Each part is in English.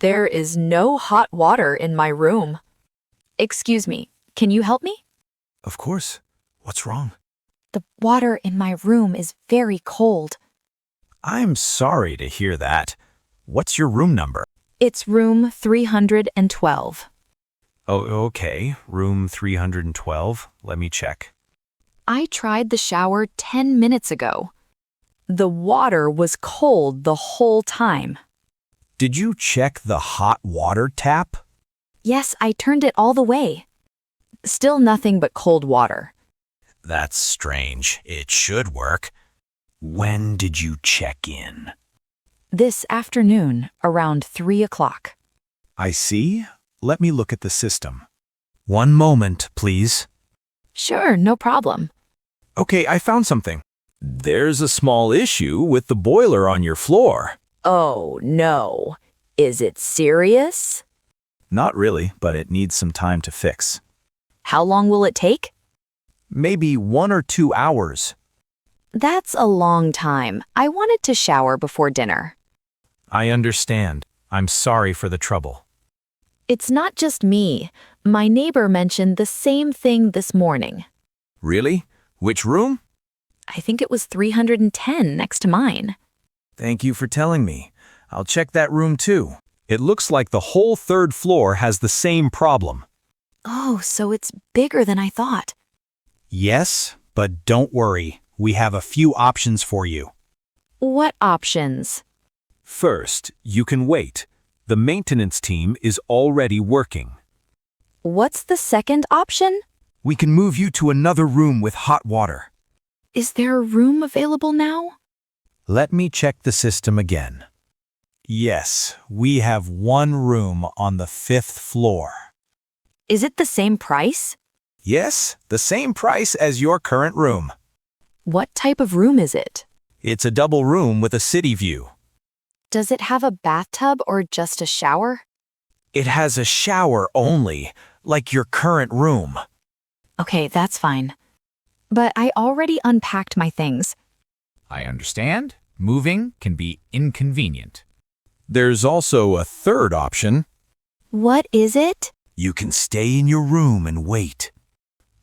There is no hot water in my room. Excuse me, can you help me? Of course. What's wrong? The water in my room is very cold. I'm sorry to hear that. What's your room number? It's room 312. Oh, okay. Room 312. Let me check. I tried the shower 10 minutes ago. The water was cold the whole time. Did you check the hot water tap? Yes, I turned it all the way. Still nothing but cold water. That's strange. It should work. When did you check in? This afternoon, around 3 o'clock. I see. Let me look at the system. One moment, please. Sure, no problem. Okay, I found something. There's a small issue with the boiler on your floor. Oh, no. Is it serious? Not really, but it needs some time to fix. How long will it take? Maybe 1 or 2 hours. That's a long time. I wanted to shower before dinner. I understand. I'm sorry for the trouble. It's not just me. My neighbor mentioned the same thing this morning. Really? Which room? I think it was 310 next to mine. Thank you for telling me. I'll check that room too. It looks like the whole 3rd floor has the same problem. Oh, so it's bigger than I thought. Yes, but don't worry. We have a few options for you. What options? First, you can wait. The maintenance team is already working. What's the second option? We can move you to another room with hot water. Is there a room available now? Let me check the system again. Yes, we have one room on the 5th floor. Is it the same price? Yes, the same price as your current room. What type of room is it? It's a double room with a city view. Does it have a bathtub or just a shower? It has a shower only, like your current room. Okay, that's fine. But I already unpacked my things. I understand. Moving can be inconvenient. There's also a third option. What is it? You can stay in your room and wait.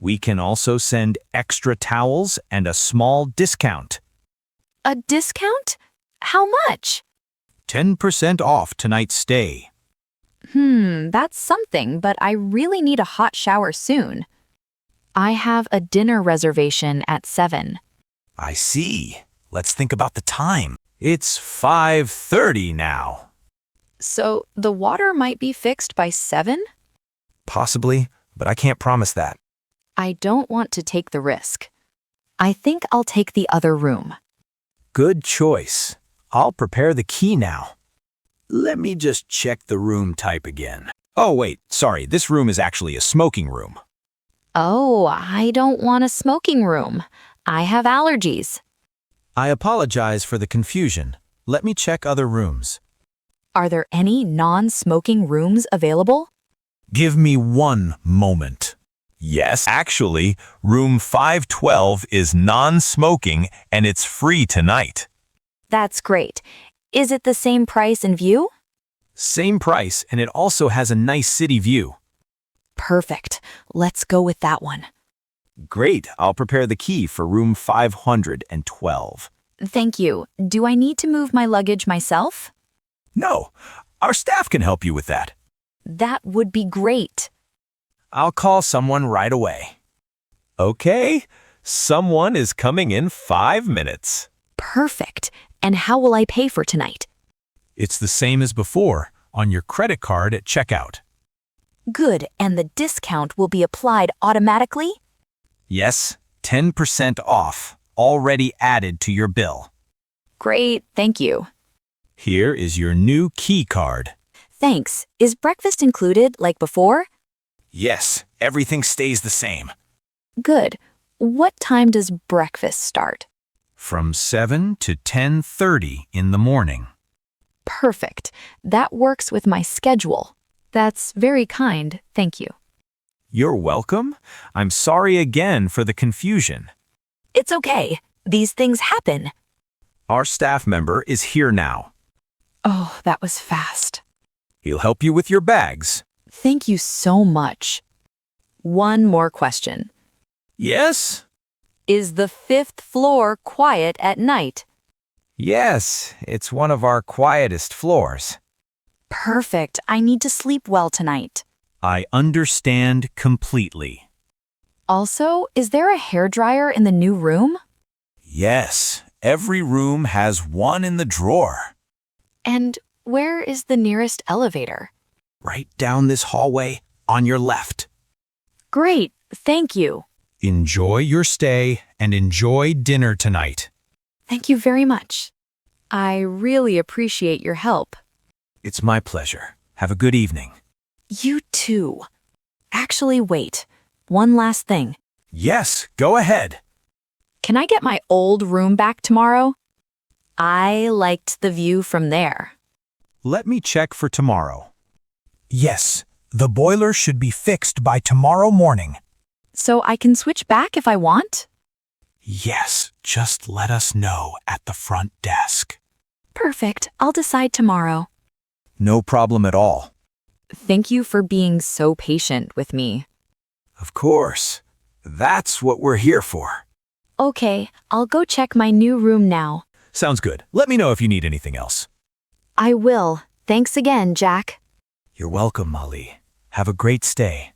We can also send extra towels and a small discount. A discount? How much? 10% off tonight's stay. That's something, but I really need a hot shower soon. I have a dinner reservation at 7. I see. Let's think about the time. It's 5:30 now. So the water might be fixed by 7? Possibly, but I can't promise that. I don't want to take the risk. I think I'll take the other room. Good choice. I'll prepare the key now. Let me just check the room type again. Oh, wait, sorry. This room is actually a smoking room. Oh, I don't want a smoking room. I have allergies. I apologize for the confusion. Let me check other rooms. Are there any non-smoking rooms available? Give me one moment. Yes, actually, room 512 is non-smoking and it's free tonight. That's great. Is it the same price and view? Same price, and it also has a nice city view. Perfect. Let's go with that one. Great, I'll prepare the key for room 512. Thank you. Do I need to move my luggage myself? No, our staff can help you with that. That would be great. I'll call someone right away. Okay, someone is coming in 5 minutes. Perfect. And how will I pay for tonight? It's the same as before, on your credit card at checkout. Good, and the discount will be applied automatically? Yes, 10% off, already added to your bill. Great, thank you. Here is your new key card. Thanks. Is breakfast included like before? Yes, everything stays the same. Good. What time does breakfast start? From 7 to 10:30 in the morning. Perfect. That works with my schedule. That's very kind, thank you. You're welcome. I'm sorry again for the confusion. It's okay. These things happen. Our staff member is here now. Oh, that was fast. He'll help you with your bags. Thank you so much. One more question. Yes? Is the 5th floor quiet at night? Yes, it's one of our quietest floors. Perfect. I need to sleep well tonight. I understand completely. Also, is there a hairdryer in the new room? Yes, every room has one in the drawer. And where is the nearest elevator? Right down this hallway on your left. Great. Thank you. Enjoy your stay and enjoy dinner tonight. Thank you very much. I really appreciate your help. It's my pleasure. Have a good evening. You too. Actually, wait. One last thing. Yes, go ahead. Can I get my old room back tomorrow? I liked the view from there. Let me check for tomorrow. Yes, the boiler should be fixed by tomorrow morning. So I can switch back if I want? Yes, just let us know at the front desk. Perfect. I'll decide tomorrow. No problem at all. Thank you for being so patient with me. Of course. That's what we're here for. Okay, I'll go check my new room now. Sounds good. Let me know if you need anything else. I will. Thanks again, Jack. You're welcome, Molly. Have a great stay.